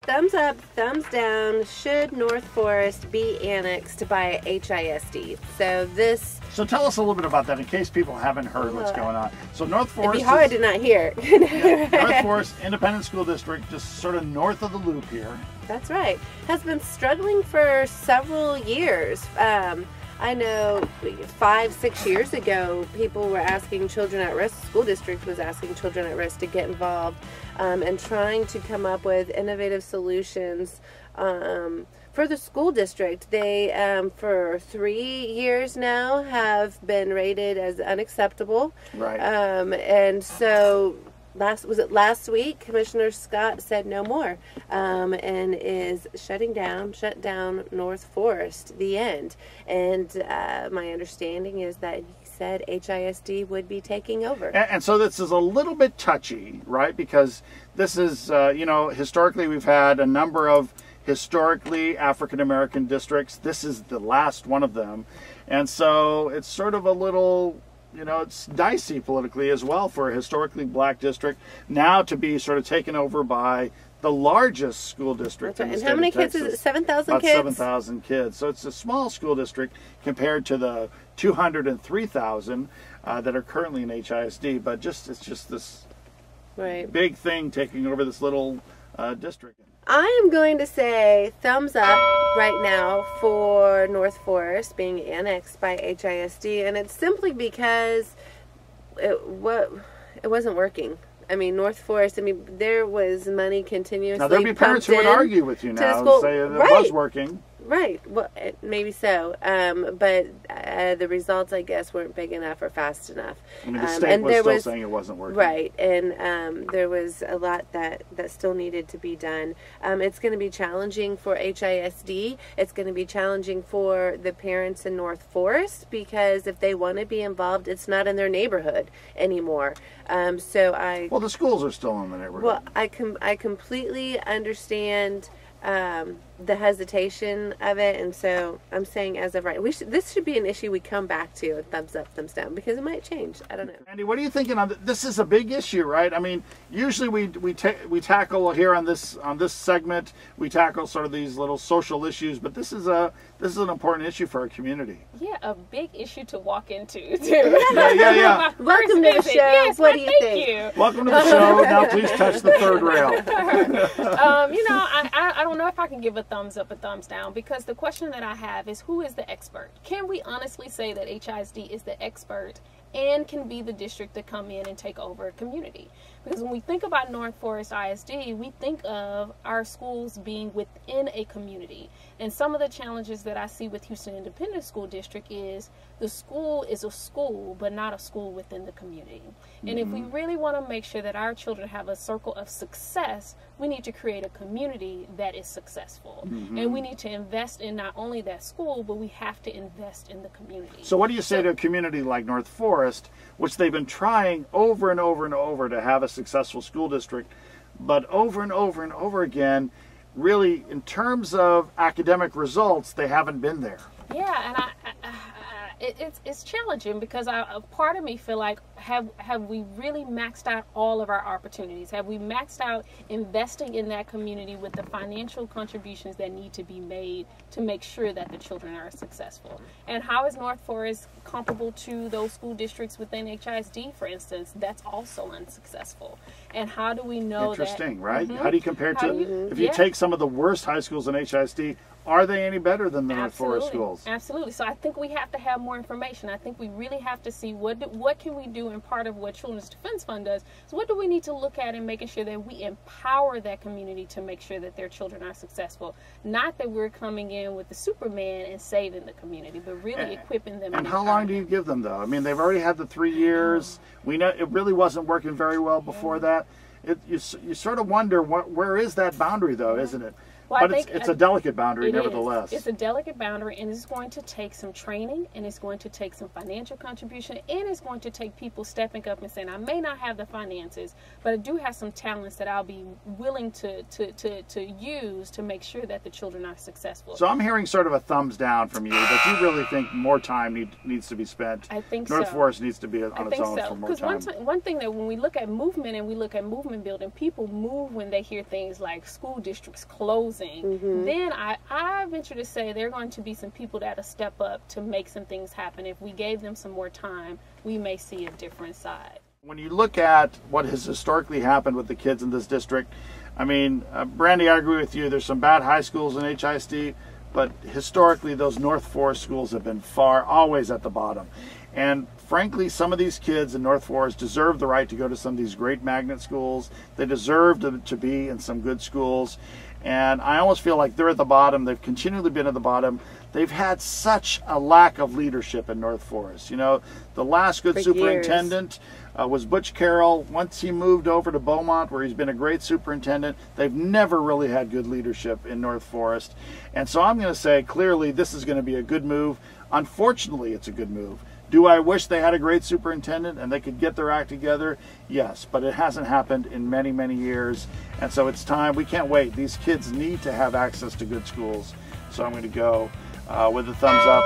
Thumbs up, thumbs down. Should North Forest be annexed by HISD? So tell us a little bit about that in case people haven't heard what's going on. So North Forest it'd be hard to not hear. North Forest Independent School District, just sort of north of the loop here. That's right. Has been struggling for several years. I know 5-6 years ago, people were asking children at risk, the school district was asking children at risk to get involved and trying to come up with innovative solutions for the school district. They, for 3 years now, have been rated as unacceptable. Right. And so last week, Commissioner Scott said no more, and is shut down North Forest, the end. And my understanding is that he said HISD would be taking over. And so this is a little bit touchy, right? Because this is, you know, historically we've had a number of historically African-American districts. This is the last one of them. And so it's sort of a little, you know, it's dicey politically as well for a historically black district now to be sort of taken over by the largest school district in the state of Texas. And how many kids is it? 7,000 kids? About 7,000 kids. So it's a small school district compared to the 203,000 that are currently in HISD. But it's just this big thing taking over this little district. I am going to say thumbs up right now for North Forest being annexed by HISD, and it's simply because it wasn't working. I mean, North Forest, I mean, there was money continuously now, there'll be parents who would argue with you now and say that it was working. Right. Well, maybe so. But the results, I guess, weren't big enough or fast enough. I mean, the state was still saying it wasn't working. Right. And there was a lot that still needed to be done. It's going to be challenging for HISD. It's going to be challenging for the parents in North Forest because if they want to be involved, it's not in their neighborhood anymore. Well, the schools are still in the neighborhood. Well, I completely understand the hesitation of it, and so I'm saying as of right, this should be an issue we come back to, thumbs up, thumbs down, because it might change. I don't know. Andy, what are you thinking on this? Is a big issue, right? I mean, usually we tackle here on this segment, we tackle sort of these little social issues, but this is an important issue for our community. Yeah, a big issue to walk into too. Yeah. Welcome to the show. Yes, what do you think? You. Welcome to the show. Now please touch the third rail. You know, I don't know if I can give a thumbs up or thumbs down, because the question that I have is, who is the expert? Can we honestly say that HISD is the expert and can be the district to come in and take over a community? Because when we think about North Forest ISD, we think of our schools being within a community. And some of the challenges that I see with Houston Independent School District is the school is a school, but not a school within the community. And if we really want to make sure that our children have a circle of success, we need to create a community that is successful. And we need to invest in not only that school, but we have to invest in the community. So what do you say to a community like North Forest, which they've been trying over and over and over to have a successful school district, but over and over and over again, really in terms of academic results, they haven't been there? Yeah, and it's challenging because a part of me feel like, have we really maxed out all of our opportunities? Have we maxed out investing in that community with the financial contributions that need to be made to make sure that the children are successful? And how is North Forest comparable to those school districts within HISD, for instance? That's also unsuccessful. And how do we know Interesting, right? How do you compare to, if you take some of the worst high schools in HISD, are they any better than the North Forest schools? Absolutely. So I think we have to have more information. I think we really have to see what can we do, and part of what Children's Defense Fund does. So what do we need to look at in making sure that we empower that community to make sure that their children are successful? Not that we're coming in with the Superman and saving the community, but really equipping them. And how long do you give them, though? I mean, they've already had the 3 years. We know it really wasn't working very well before that. You sort of wonder, where is that boundary, though, isn't it? Well, but it's a delicate boundary, it nevertheless. It's a delicate boundary, and it's going to take some training, and it's going to take some financial contribution, and it's going to take people stepping up and saying, I may not have the finances, but I do have some talents that I'll be willing to use to make sure that the children are successful. So I'm hearing sort of a thumbs down from you, that you really think more time needs to be spent. I think North so. Forest needs to be on its own for more time. Because one thing that when we look at movement and we look at movement building, people move when they hear things like school districts closing. Then I venture to say there are going to be some people that'll step up to make some things happen. If we gave them some more time, we may see a different side. When you look at what has historically happened with the kids in this district, I mean, Brandi, I agree with you. There's some bad high schools in HISD, but historically those North Forest schools have been always at the bottom. And frankly, some of these kids in North Forest deserve the right to go to some of these great magnet schools. They deserve to be in some good schools. And I almost feel like they're at the bottom. They've continually been at the bottom. They've had such a lack of leadership in North Forest. You know, the last good superintendent was Butch Carroll. Once he moved over to Beaumont, where he's been a great superintendent, they've never really had good leadership in North Forest. And so I'm going to say clearly this is going to be a good move. Unfortunately, it's a good move. Do I wish they had a great superintendent and they could get their act together? Yes, but it hasn't happened in many, many years. And so it's time. We can't wait. These kids need to have access to good schools. So I'm going to go with a thumbs up.